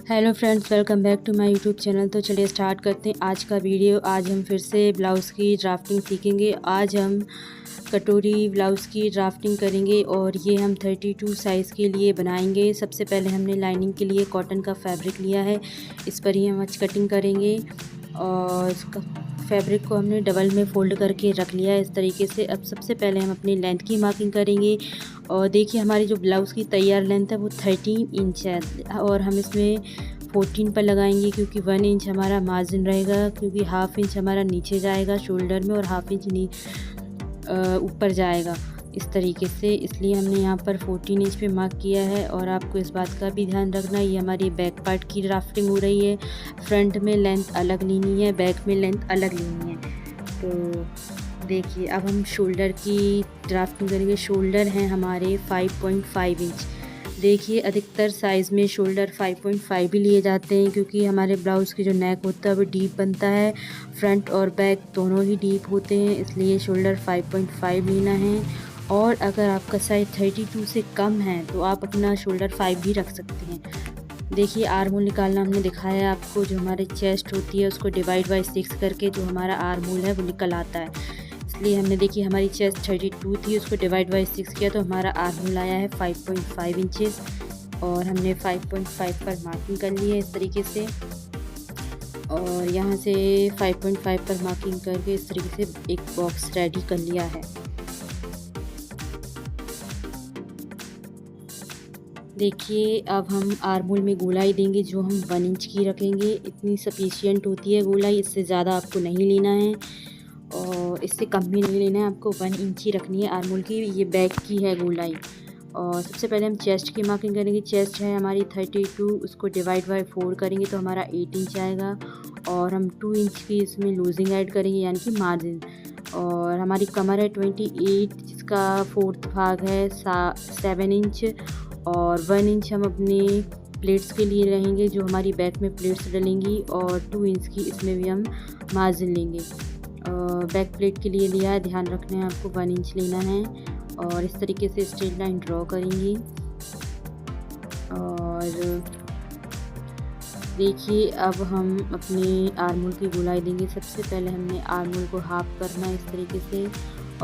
Hello friends, welcome back to my YouTube channel. तो चलिए start करते हैं आज का वीडियो। आज हम फिर से ब्लाउज़ की ड्राफ्टिंग सीखेंगे। आज हम कटोरी ब्लाउज़ की ड्राफ्टिंग करेंगे और ये हम 32 साइज़ के लिए बनाएंगे। सबसे पहले हमने लाइनिंग के लिए कॉटन का फैब्रिक लिया है, इस पर ही हम आज कटिंग करेंगे। और इसका फैब्रिक को हमने डबल में फ़ोल्ड करके रख लिया है इस तरीके से। अब सबसे पहले हम अपनी लेंथ की मार्किंग करेंगे। और देखिए हमारी जो ब्लाउज़ की तैयार लेंथ है वो 13 इंच है और हम इसमें 14 पर लगाएंगे, क्योंकि 1 इंच हमारा मार्जिन रहेगा, क्योंकि हाफ़ इंच हमारा नीचे जाएगा शोल्डर में और हाफ़ इंच ऊपर जाएगा इस तरीके से। इसलिए हमने यहाँ पर 14 इंच पे मार्क किया है। और आपको इस बात का भी ध्यान रखना, ये हमारी बैक पार्ट की ड्राफ्टिंग हो रही है। फ्रंट में लेंथ अलग लेनी है, बैक में लेंथ अलग लेनी है। तो देखिए अब हम शोल्डर की ड्राफ्टिंग करेंगे। शोल्डर हैं हमारे 5.5 इंच। देखिए अधिकतर साइज़ में शोल्डर 5.5 भी लिए जाते हैं, क्योंकि हमारे ब्लाउज़ की जो नेक होता है वो डीप बनता है। फ्रंट और बैक दोनों ही डीप होते हैं, इसलिए शोल्डर 5.5 लेना है। और अगर आपका साइज़ 32 से कम है तो आप अपना शोल्डर 5 भी रख सकते हैं। देखिए आर्म होल निकालना हमने दिखाया है आपको। जो हमारे चेस्ट होती है उसको डिवाइड बाय 6 करके जो हमारा आर्म होल है वो निकल आता है। इसलिए हमने देखिए हमारी चेस्ट 32 थी, उसको डिवाइड बाय 6 किया तो हमारा आर्म होल आया है 5.5 इंचेस। और हमने 5.5 पर मार्किंग कर ली है इस तरीके से। और यहाँ से 5.5 पर मार्किंग करके इस तरीके से एक बॉक्स रेडी कर लिया है। देखिए अब हम आर्म होल में गोलाई देंगे, जो हम 1 इंच की रखेंगे। इतनी सफिशिएंट होती है गोलाई, इससे ज़्यादा आपको नहीं लेना है और इससे कम भी नहीं लेना है, आपको 1 इंच ही रखनी है आर्म होल की। ये बैक की है गोलाई। और सबसे पहले हम चेस्ट की मार्किंग करेंगे। चेस्ट है हमारी 32, उसको डिवाइड बाय 4 करेंगे तो हमारा 8 इंच आएगा। और हम 2 इंच की इसमें लूजिंग ऐड करेंगे, यानी कि मार्जिन। और हमारी कमर है 28, जिसका 4th भाग है 7 इंच। और 1 इंच हम अपने प्लेट्स के लिए रहेंगे, जो हमारी बैक में प्लेट्स डलेंगी। और 2 इंच की इसमें भी हम मार्जिन लेंगे। बैक प्लेट के लिए लिया है, ध्यान रखना है आपको 1 इंच लेना है। और इस तरीके से स्ट्रेट लाइन ड्रॉ करेंगे। और देखिए अब हम अपने आर्म होल की गोलाई देंगे। सबसे पहले हमने आर्म होल को हाफ करना है इस तरीके से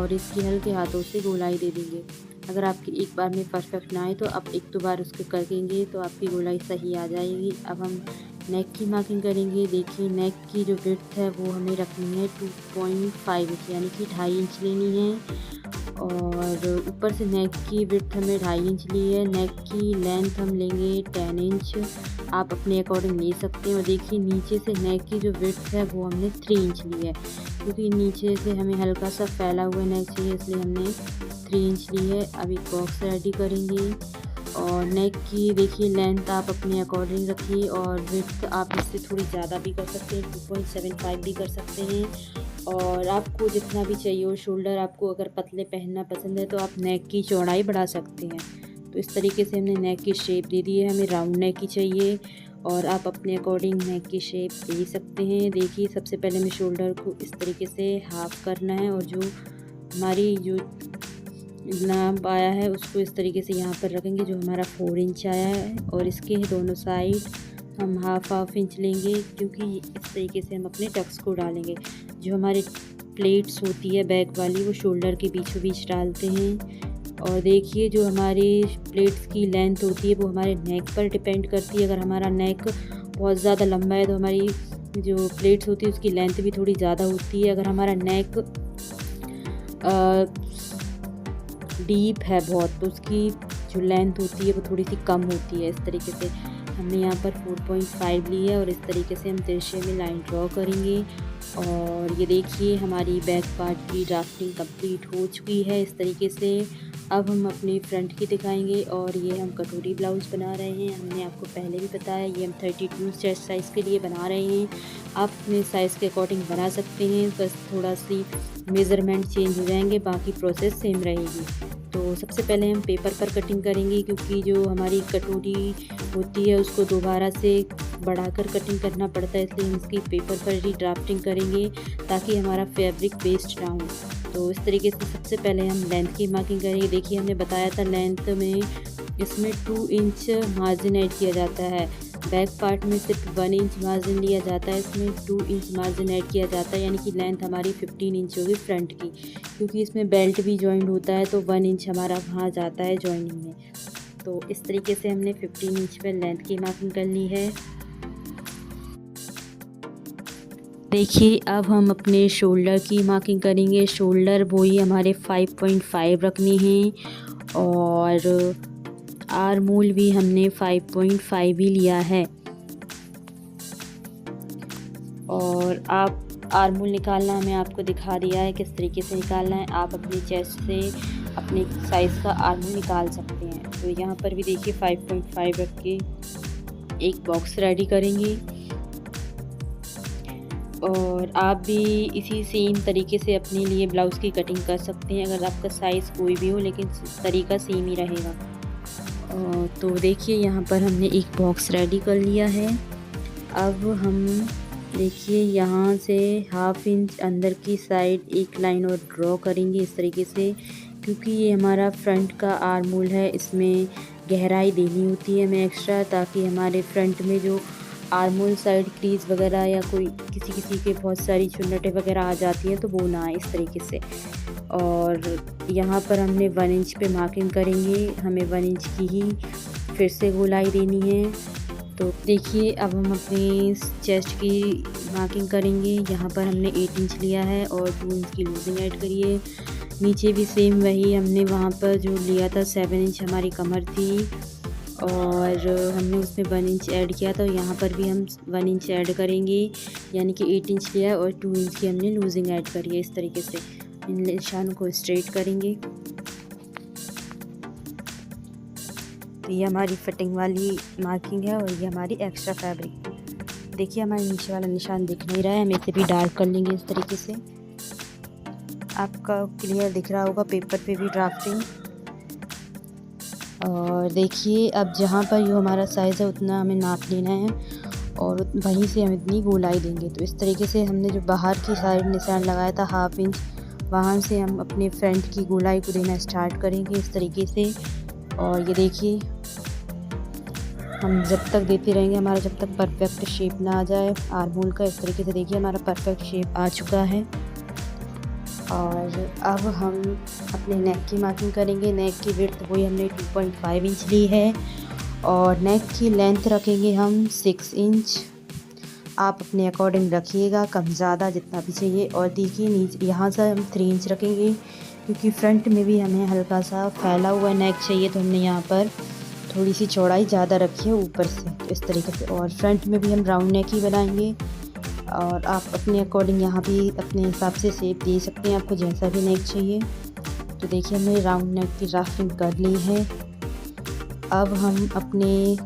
और इसकी हल्के हाथों से गोलाई दे देंगे। अगर आपकी एक बार में परफेक्ट ना आए तो आप 1-2 बार उसको करेंगे तो आपकी गोलाई सही आ जाएगी। अब हम नेक की मार्किंग करेंगे। देखिए नेक की जो विड्थ है वो हमें रखनी है 2.5 इंच, यानी कि 2.5 इंच लेनी है। और ऊपर से नेक की विड्थ हमें 2.5 इंच ली है। नेक की लेंथ हम लेंगे 10 इंच, आप अपने अकॉर्डिंग ले सकते हैं। और देखिए नीचे से नेक की जो विड्थ है वो हमने 3 इंच ली है, क्योंकि नीचे से हमें हल्का सा फैला हुआ नेक चाहिए, इसलिए हमने 3 इंच ली है। अब एक बॉक्स रेडी करेंगे। और नेक की देखिए लेंथ आप अपने अकॉर्डिंग रखिए और विड्थ आप इससे थोड़ी ज़्यादा भी कर सकते हैं, 2.75 भी कर सकते हैं। और आपको जितना भी चाहिए हो, शोल्डर आपको अगर पतले पहनना पसंद है तो आप नेक की चौड़ाई बढ़ा सकते हैं। तो इस तरीके से हमने नेक की शेप दे दी है। हमें राउंड नेक की चाहिए और आप अपने अकॉर्डिंग नेक की शेप दे सकते हैं। देखिए सबसे पहले हमें शोल्डर को इस तरीके से हाफ करना है और जो हमारी जो नाप आया है उसको इस तरीके से यहाँ पर रखेंगे, जो हमारा 4 इंच आया है। और इसके दोनों साइड हम हाफ इंच लेंगे, क्योंकि इस तरीके से हम अपने टक्स को डालेंगे। जो हमारे प्लेट्स होती है बैक वाली वो शोल्डर के बीचों बीच डालते हैं। और देखिए जो हमारी प्लेट्स की लेंथ होती है वो हमारे नेक पर डिपेंड करती है। अगर हमारा नेक बहुत ज़्यादा लंबा है तो हमारी जो प्लेट्स होती है उसकी लेंथ भी थोड़ी ज़्यादा होती है। अगर हमारा नेक डीप है बहुत तो उसकी जो लेंथ होती है वो थोड़ी सी कम होती है। इस तरीके से हमने यहाँ पर 4.5 ली है और इस तरीके से हम तिरछे में लाइन ड्रॉ करेंगे। और ये देखिए हमारी बैक पार्ट की ड्राफ्टिंग कंप्लीट हो चुकी है इस तरीके से। अब हम अपनी फ्रंट की दिखाएंगे। और ये हम कटोरी ब्लाउज़ बना रहे हैं, हमने आपको पहले भी बताया, ये हम 32 चेस्ट साइज़ के लिए बना रहे हैं। आप अपने साइज़ के अकॉर्डिंग बना सकते हैं, बस थोड़ा सी मेज़रमेंट चेंज हो जाएंगे, बाकी प्रोसेस सेम रहेगी। तो सबसे पहले हम पेपर पर कटिंग करेंगे, क्योंकि जो हमारी कटोरी होती है उसको दोबारा से बढ़ाकर कटिंग करना पड़ता है, इसलिए हम इसकी पेपर पर ही ड्राफ्टिंग करेंगे ताकि हमारा फैब्रिक वेस्ट ना हो। तो इस तरीके से सबसे पहले हम लेंथ की मार्किंग करेंगे। देखिए हमने बताया था लेंथ में इसमें 2 इंच मार्जिन ऐड किया जाता है। बैक पार्ट में सिर्फ 1 इंच मार्जिन लिया जाता है, इसमें 2 इंच मार्जिन ऐड किया जाता है, यानी कि लेंथ हमारी 15 इंच होगी फ्रंट की। क्योंकि इसमें बेल्ट भी जॉइंट होता है तो 1 इंच हमारा वहाँ जाता है जॉइनिंग में। तो इस तरीके से हमने 15 इंच पर लेंथ की मार्किंग कर ली है। देखिए अब हम अपने शोल्डर की मार्किंग करेंगे। शोल्डर वही हमारे 5.5 रखनी है और आर्म होल भी हमने 5.5 ही लिया है। और आप आर्म होल निकालना हमें आपको दिखा दिया है किस तरीके से निकालना है। आप अपनी चेस्ट से अपने साइज़ का आर्म होल निकाल सकते हैं। तो यहाँ पर भी देखिए 5.5 रख के एक बॉक्स रेडी करेंगे। और आप भी इसी सेम तरीके से अपने लिए ब्लाउज़ की कटिंग कर सकते हैं, अगर आपका साइज़ कोई भी हो, लेकिन तरीका सेम ही रहेगा। तो देखिए यहाँ पर हमने एक बॉक्स रेडी कर लिया है। अब हम देखिए यहाँ से 1/2 इंच अंदर की साइड एक लाइन और ड्रॉ करेंगे इस तरीके से, क्योंकि ये हमारा फ्रंट का आर्म होल है, इसमें गहराई देनी होती है हमें एक्स्ट्रा, ताकि हमारे फ्रंट में जो आर्म होल साइड क्रीज वगैरह या कोई किसी के बहुत सारी चुन्नटें वगैरह आ जाती हैं तो वो ना आए इस तरीके से। और यहाँ पर हमने 1 इंच पे मार्किंग करेंगे, हमें 1 इंच की ही फिर से गोलाई देनी है। तो देखिए अब हम अपनी चेस्ट की मार्किंग करेंगे। यहाँ पर हमने 8 इंच लिया है और 2 इंच की लूजिंग ऐड करिए। नीचे भी सेम वही हमने वहाँ पर जो लिया था 7 इंच हमारी कमर थी और हमने उसमें 1 इंच ऐड किया था। यहाँ पर भी हम 1 इंच ऐड करेंगे, यानी कि 8 इंच लिया है और 2 इंच की हमने लूजिंग ऐड करी है। इस तरीके से इन निशानों को स्ट्रेट करेंगे। तो ये हमारी फिटिंग वाली मार्किंग है और ये हमारी एक्स्ट्रा फैब्रिक। देखिए हमारे नीचे वाला निशान दिख नहीं रहा है, हम इसे भी डार्क कर लेंगे इस तरीके से। आपका क्लियर दिख रहा होगा पेपर पे भी ड्राफ्टिंग। और देखिए अब जहाँ पर जो हमारा साइज़ है उतना हमें नाप लेना है और वहीं से हम इतनी गोलाई देंगे। तो इस तरीके से हमने जो बाहर की साइड निशान लगाया था 1/2 इंच, वहाँ से हम अपने फ्रंट की गोलाई को देना स्टार्ट करेंगे इस तरीके से। और ये देखिए हम जब तक देते रहेंगे, हमारा जब तक परफेक्ट शेप ना आ जाए आर्म होल का। इस तरीके से देखिए हमारा परफेक्ट शेप आ चुका है। और अब हम अपने नेक की मार्किंग करेंगे। नेक की विड्थ वही हमने 2.5 इंच ली है और नेक की लेंथ रखेंगे हम 6 इंच। आप अपने अकॉर्डिंग रखिएगा, कम ज़्यादा जितना भी चाहिए। और देखिए नीचे यहाँ से हम 3 इंच रखेंगे, क्योंकि फ्रंट में भी हमें हल्का सा फैला हुआ नेक चाहिए, तो हमने यहाँ पर थोड़ी सी चौड़ाई ज़्यादा रखी है ऊपर से, तो इस तरीके से। और फ्रंट में भी हम राउंड नेक ही बनाएंगे और आप अपने अकॉर्डिंग यहाँ भी अपने हिसाब से शेप दे सकते हैं, आपको जैसा भी नेक चाहिए। तो देखिए हमने राउंड नेक की ड्राफ्टिंग कर ली है। अब हम अपने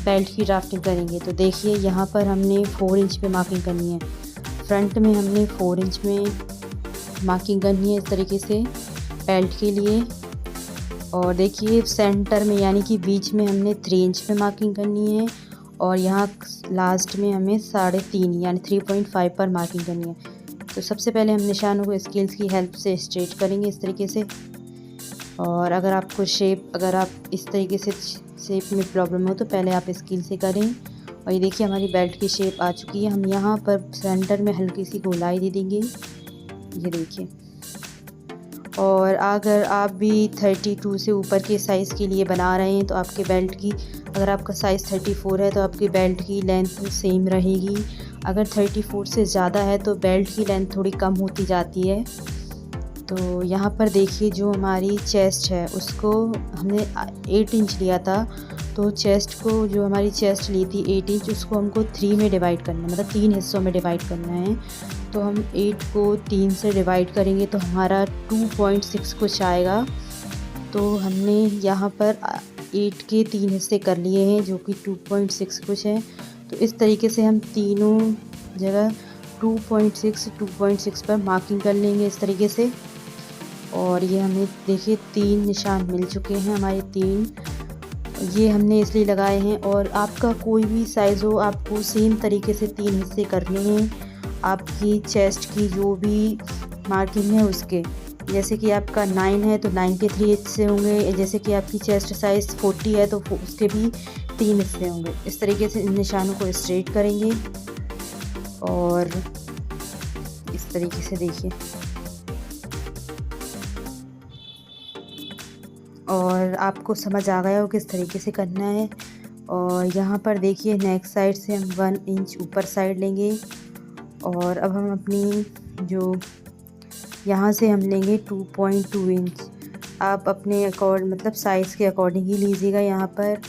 बेल्ट की ड्राफ्टिंग करेंगे। तो देखिए यहाँ पर हमने 4 इंच पे मार्किंग करनी है। फ्रंट में हमने 4 इंच में मार्किंग करनी है इस तरीके से बेल्ट के लिए। और देखिए सेंटर में यानी कि बीच में हमने 3 इंच पे मार्किंग करनी है और यहाँ लास्ट में हमें 3.5 यानी 3.5 पर मार्किंग करनी है। तो सबसे पहले हम निशानों को स्केल्स की हेल्प से स्ट्रेट करेंगे इस तरीके से। और अगर आपको अगर आप इस तरीके से शेप में प्रॉब्लम हो तो पहले आप स्केल से करें। और ये देखिए हमारी बेल्ट की शेप आ चुकी है। हम यहाँ पर सेंटर में हल्की सी गोलाई दे देंगे, ये देखिए। और अगर आप भी 32 से ऊपर के साइज़ के लिए बना रहे हैं तो आपके बेल्ट की, अगर आपका साइज़ 34 है तो आपकी बेल्ट की लेंथ सेम रहेगी। अगर 34 से ज़्यादा है तो बेल्ट की लेंथ थोड़ी कम होती जाती है। तो यहाँ पर देखिए जो हमारी चेस्ट है उसको हमने 8 इंच लिया था, तो चेस्ट को जो हमारी चेस्ट ली थी 8 इंच, उसको हमको 3 में डिवाइड करना है, मतलब 3 हिस्सों में डिवाइड करना है। तो हम 8 को 3 से डिवाइड करेंगे तो हमारा 2.6 कुछ आएगा। तो हमने यहाँ पर 8 के 3 हिस्से कर लिए हैं जो कि 2.6 कुछ है। तो इस तरीके से हम तीनों जगह 2.6 पर मार्किंग कर लेंगे इस तरीके से। और ये हमें देखिए 3 निशान मिल चुके हैं हमारे 3, ये हमने इसलिए लगाए हैं। और आपका कोई भी साइज़ हो, आपको सेम तरीके से 3 हिस्से करने हैं आपकी चेस्ट की जो भी मार्किंग है उसके। जैसे कि आपका 9 है तो 9 के 3 हिस्से होंगे, जैसे कि आपकी चेस्ट साइज़ 40 है तो उसके भी 3 हिस्से होंगे। इस तरीके से इन निशानों को स्ट्रेट करेंगे और इस तरीके से देखिए, और आपको समझ आ गया हो किस तरीके से करना है। और यहाँ पर देखिए नेक साइड से हम 1 इंच ऊपर साइड लेंगे और अब हम अपनी जो यहाँ से हम लेंगे 2.2 इंच। आप अपने मतलब साइज़ के अकॉर्डिंग ही लीजिएगा यहाँ पर।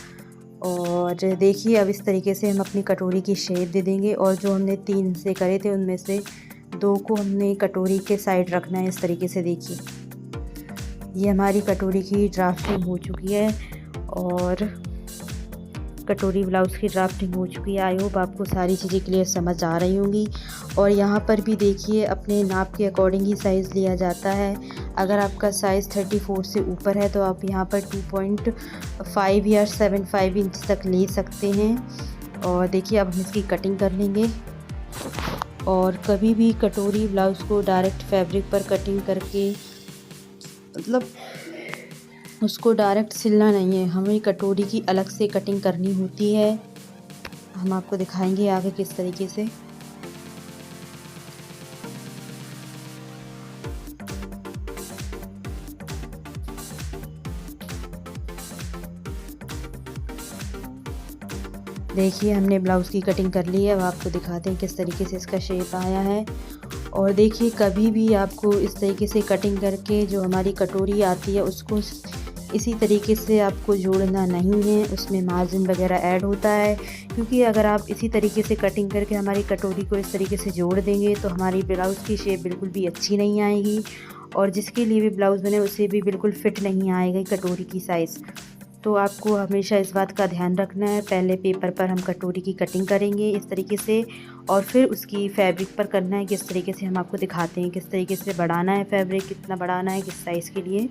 और देखिए अब इस तरीके से हम अपनी कटोरी की शेप दे देंगे और जो हमने 3 हिस्से करे थे उनमें से 2 को हमने कटोरी के साइड रखना है। इस तरीके से देखिए, ये हमारी कटोरी की ड्राफ्टिंग हो चुकी है और कटोरी ब्लाउज़ की ड्राफ्टिंग हो चुकी है। आई होप आपको सारी चीज़ें क्लियर समझ आ रही होंगी। और यहाँ पर भी देखिए अपने नाप के अकॉर्डिंग ही साइज़ लिया जाता है। अगर आपका साइज़ 34 से ऊपर है तो आप यहाँ पर 2.5 या 7.5 इंच तक ले सकते हैं। और देखिए अब हम इसकी कटिंग कर लेंगे। और कभी भी कटोरी ब्लाउज़ को डायरेक्ट फैब्रिक पर कटिंग करके मतलब उसको डायरेक्ट सिलना नहीं है, हमें कटोरी की अलग से कटिंग करनी होती है। हम आपको दिखाएंगे आगे किस तरीके से। देखिए हमने ब्लाउज़ की कटिंग कर ली है। अब आपको दिखाते हैं किस तरीके से इसका शेप आया है। और देखिए कभी भी आपको इस तरीके से कटिंग करके जो हमारी कटोरी आती है उसको इसी तरीके से आपको जोड़ना नहीं है, उसमें मार्जिन वगैरह ऐड होता है। क्योंकि अगर आप इसी तरीके से कटिंग करके हमारी कटोरी को इस तरीके से जोड़ देंगे तो हमारी ब्लाउज़ की शेप बिल्कुल भी अच्छी नहीं आएगी और जिसके लिए भी ब्लाउज़ बने उसे भी बिल्कुल फिट नहीं आएगी कटोरी की साइज़। तो आपको हमेशा इस बात का ध्यान रखना है। पहले पेपर पर हम कटोरी की कटिंग करेंगे इस तरीके से और फिर उसकी फैब्रिक पर करना है किस तरीके से। हम आपको दिखाते हैं किस तरीके से बढ़ाना है फैब्रिक, कितना बढ़ाना है किस साइज़ के लिए।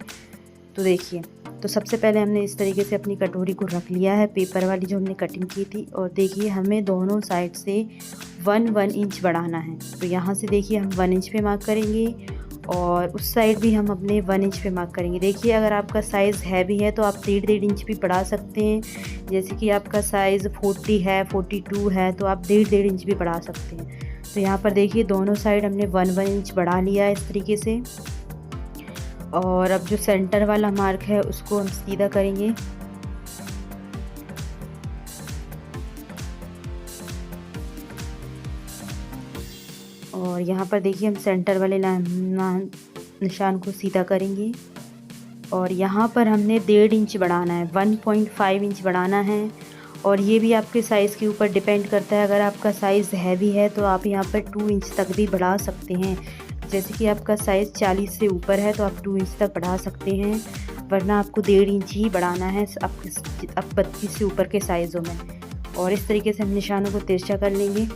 तो देखिए, तो सबसे पहले हमने इस तरीके से अपनी कटोरी को रख लिया है पेपर वाली जो हमने कटिंग की थी। और देखिए हमें दोनों साइड से 1 इंच बढ़ाना है। तो यहाँ से देखिए हम 1 इंच पे मार्क करेंगे और उस साइड भी हम अपने 1 इंच पे मार्क करेंगे। देखिए अगर आपका साइज़ हैवी है तो आप 1.5 इंच भी बढ़ा सकते हैं। जैसे कि आपका साइज़ 40 है, 42 है तो आप 1.5 इंच भी बढ़ा सकते हैं। तो यहाँ पर देखिए दोनों साइड हमने 1 इंच बढ़ा लिया है इस तरीके से। और अब जो सेंटर वाला मार्क है उसको हम सीधा करेंगे। और यहाँ पर देखिए हम सेंटर वाले निशान को सीधा करेंगे और यहाँ पर हमने 1.5 इंच बढ़ाना है, 1.5 इंच बढ़ाना है। और ये भी आपके साइज़ के ऊपर डिपेंड करता है। अगर आपका साइज़ हैवी है तो आप यहाँ पर 2 इंच तक भी बढ़ा सकते हैं। जैसे कि आपका साइज़ 40 से ऊपर है तो आप 2 इंच तक बढ़ा सकते हैं, वरना आपको 1.5 इंच ही बढ़ाना है आप 32 से ऊपर के साइज़ों में। और इस तरीके से हम निशानों को तिरछा कर लेंगे।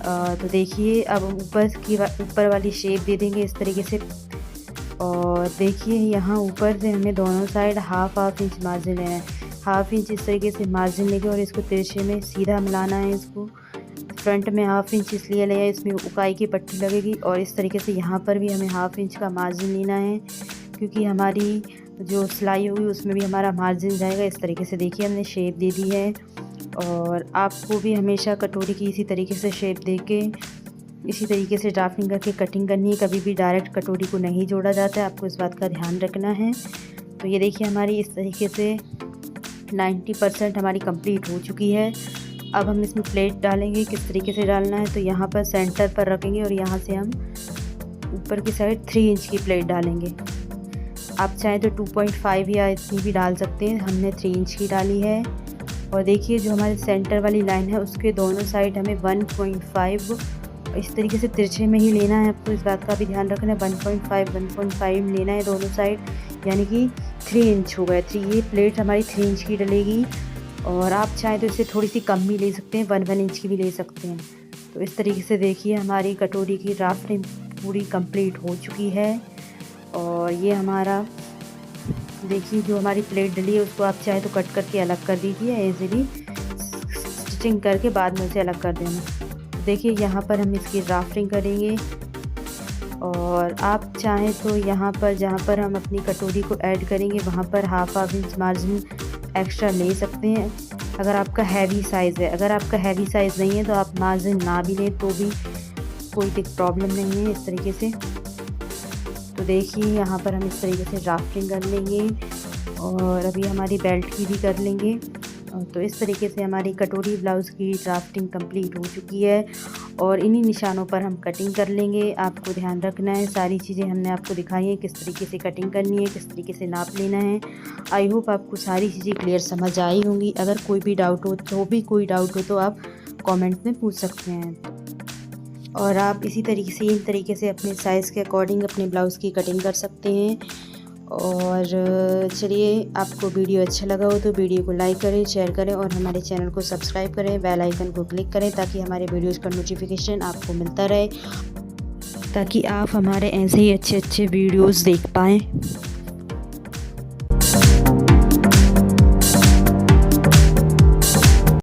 तो देखिए अब ऊपर वाली शेप दे देंगे इस तरीके से। और देखिए यहाँ ऊपर से हमें दोनों साइड हाफ इंच मार्जिन लेना है। हाफ इंच इस तरीके से मार्जिन लेके और इसको तिरछे में सीधा मिलाना है। इसको फ्रंट में हाफ इंच इसलिए लिया, इसमें उकाई की पट्टी लगेगी। और इस तरीके से यहाँ पर भी हमें हाफ इंच का मार्जिन लेना है क्योंकि हमारी जो सिलाई होगी उसमें भी हमारा मार्जिन जाएगा। इस तरीके से देखिए हमने शेप दे दी है। और आपको भी हमेशा कटोरी की इसी तरीके से शेप दे के इसी तरीके से ड्राफ्टिंग करके कटिंग करनी है। कभी भी डायरेक्ट कटोरी को नहीं जोड़ा जाता है, आपको इस बात का ध्यान रखना है। तो ये देखिए हमारी इस तरीके से 90% हमारी कंप्लीट हो चुकी है। अब हम इसमें प्लेट डालेंगे। किस तरीके से डालना है तो यहाँ पर सेंटर पर रखेंगे और यहाँ से हम ऊपर की साइड 3 इंच की प्लेट डालेंगे। आप चाहें तो 2.5 या इतनी भी डाल सकते हैं, हमने 3 इंच की डाली है। और देखिए जो हमारे सेंटर वाली लाइन है उसके दोनों साइड हमें 1.5 इस तरीके से तिरछे में ही लेना है। आपको इस बात का भी ध्यान रखना है, 1.5 लेना है दोनों साइड, यानी कि 3 इंच हो गए। ये प्लेट हमारी 3 इंच की डलेगी। और आप चाहें तो इससे थोड़ी सी कम भी ले सकते हैं, 1 इंच की भी ले सकते हैं। तो इस तरीके से देखिए हमारी कटोरी की ड्राफ्टिंग पूरी कंप्लीट हो चुकी है। और ये हमारा देखिए जो हमारी प्लेट डली है उसको आप चाहे तो कट करके अलग कर दीजिए, इजीली स्टिचिंग करके बाद में उसे अलग कर देना। देखिए यहाँ पर हम इसकी ड्राफ्टिंग करेंगे। और आप चाहें तो यहाँ पर जहाँ पर हम अपनी कटोरी को ऐड करेंगे वहाँ पर हाफ इंच मार्जिन एक्स्ट्रा ले सकते हैं अगर आपका हैवी साइज़ है। अगर आपका हैवी साइज़ नहीं है तो आप मार्जिन ना भी लें तो भी कोई प्रॉब्लम नहीं है। इस तरीके से तो देखिए यहाँ पर हम इस तरीके से ड्राफ्टिंग कर लेंगे और अभी हमारी बेल्ट की भी कर लेंगे। तो इस तरीके से हमारी कटोरी ब्लाउज़ की ड्राफ्टिंग कंप्लीट हो चुकी है और इन्हीं निशानों पर हम कटिंग कर लेंगे। आपको ध्यान रखना है, सारी चीज़ें हमने आपको दिखाई हैं, किस तरीके से कटिंग करनी है, किस तरीके से नाप लेना है। आई होप आपको सारी चीज़ें क्लियर समझ आई होंगी। अगर कोई भी डाउट हो तो आप कमेंट में पूछ सकते हैं और आप इसी तरीके से अपने साइज़ के अकॉर्डिंग अपने ब्लाउज़ की कटिंग कर सकते हैं। और चलिए, आपको वीडियो अच्छा लगा हो तो वीडियो को लाइक करें, शेयर करें और हमारे चैनल को सब्सक्राइब करें, बेल आइकन को क्लिक करें ताकि हमारे वीडियोस का नोटिफिकेशन आपको मिलता रहे, ताकि आप हमारे ऐसे ही अच्छे वीडियोस देख पाएँ।